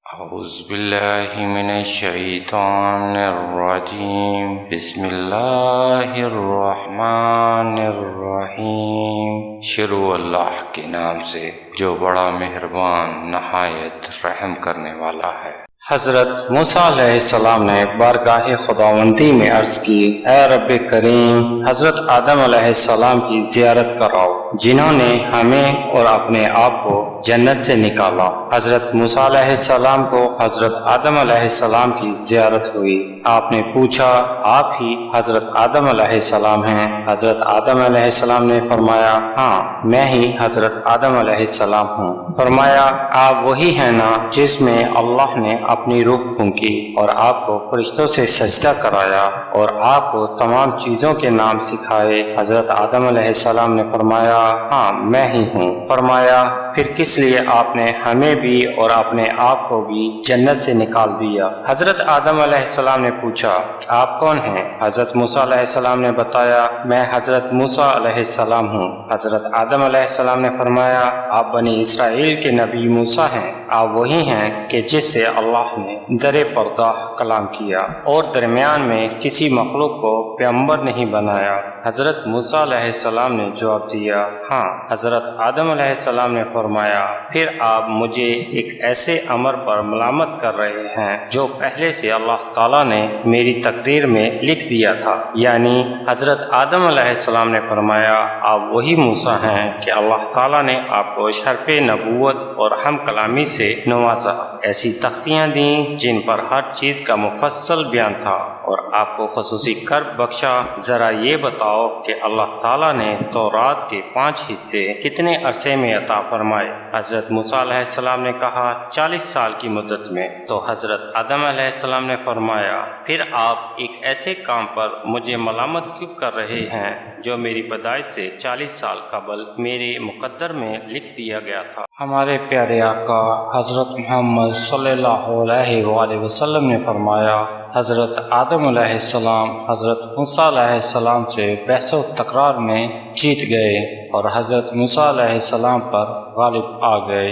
اعوذ باللہ من الشیطان الرجیم بسم اللہ الرحمن الرحیم۔ شروع اللہ کے نام سے جو بڑا مہربان نہایت رحم کرنے والا ہے۔ حضرت موسیٰ علیہ السلام نے بارگاہ خداوندی میں عرض کی، اے رب کریم، حضرت آدم علیہ السلام کی زیارت کراؤ جنہوں نے ہمیں اور اپنے آپ کو جنت سے نکالا۔ حضرت موسیٰ علیہ السلام کو حضرت آدم علیہ السلام کی زیارت ہوئی۔ آپ نے پوچھا، آپ ہی حضرت آدم علیہ السلام ہیں؟ حضرت آدم علیہ السلام نے فرمایا، ہاں میں ہی حضرت آدم علیہ السلام ہوں۔ فرمایا، آپ وہی ہیں نا جس میں اللہ نے اپنی روح پھونکی اور آپ کو فرشتوں سے سجدہ کرایا اور آپ کو تمام چیزوں کے نام سکھائے؟ حضرت آدم علیہ السلام نے فرمایا، ہاں میں ہی ہوں۔ فرمایا، پھر کس لیے آپ نے ہمیں بھی اور اپنے آپ کو بھی جنت سے نکال دیا؟ حضرت آدم علیہ السلام نے پوچھا، آپ کون ہیں؟ حضرت موسیٰ علیہ السلام نے بتایا، میں حضرت موسیٰ علیہ السلام ہوں۔ حضرت آدم علیہ السلام نے فرمایا، آپ بنی اسرائیل کے نبی موسیٰ ہیں؟ آپ وہی ہیں کہ جس سے اللہ نے در پردہ کلام کیا اور درمیان میں کسی مخلوق کو پیغمبر نہیں بنایا؟ حضرت موسیٰ علیہ السلام نے جواب دیا، ہاں۔ حضرت آدم علیہ السلام نے فرمایا، پھر آپ مجھے ایک ایسے امر پر ملامت کر رہے ہیں جو پہلے سے اللہ تعالیٰ نے میری تقدیر میں لکھ دیا تھا۔ یعنی حضرت آدم علیہ السلام نے فرمایا، آپ وہی موسیٰ ہیں کہ اللہ تعالیٰ نے آپ کو شرف نبوت اور ہم کلامی سے نوازا، ایسی تختیاں دیں جن پر ہر چیز کا مفصل بیان تھا اور آپ کو خصوصی کرب بخشا۔ ذرا یہ بتاؤ کہ اللہ تعالیٰ نے تورات کے 5 حصے کتنے عرصے میں عطا فرمائے؟ حضرت موسیٰ علیہ السلام نے کہا، 40 سال کی مدت میں۔ تو حضرت آدم علیہ السلام نے فرمایا، پھر آپ ایک ایسے کام پر مجھے ملامت کیوں کر رہے ہیں جو میری پیدائش سے 40 سال قبل میرے مقدر میں لکھ دیا گیا تھا؟ ہمارے پیارے آقا حضرت محمد صلی اللہ علیہ وآلہ وسلم نے فرمایا، حضرت آدم علیہ السلام حضرت موسیٰ علیہ السلام سے بحث و تکرار میں جیت گئے اور حضرت موسیٰ علیہ السلام پر غالب آ گئے۔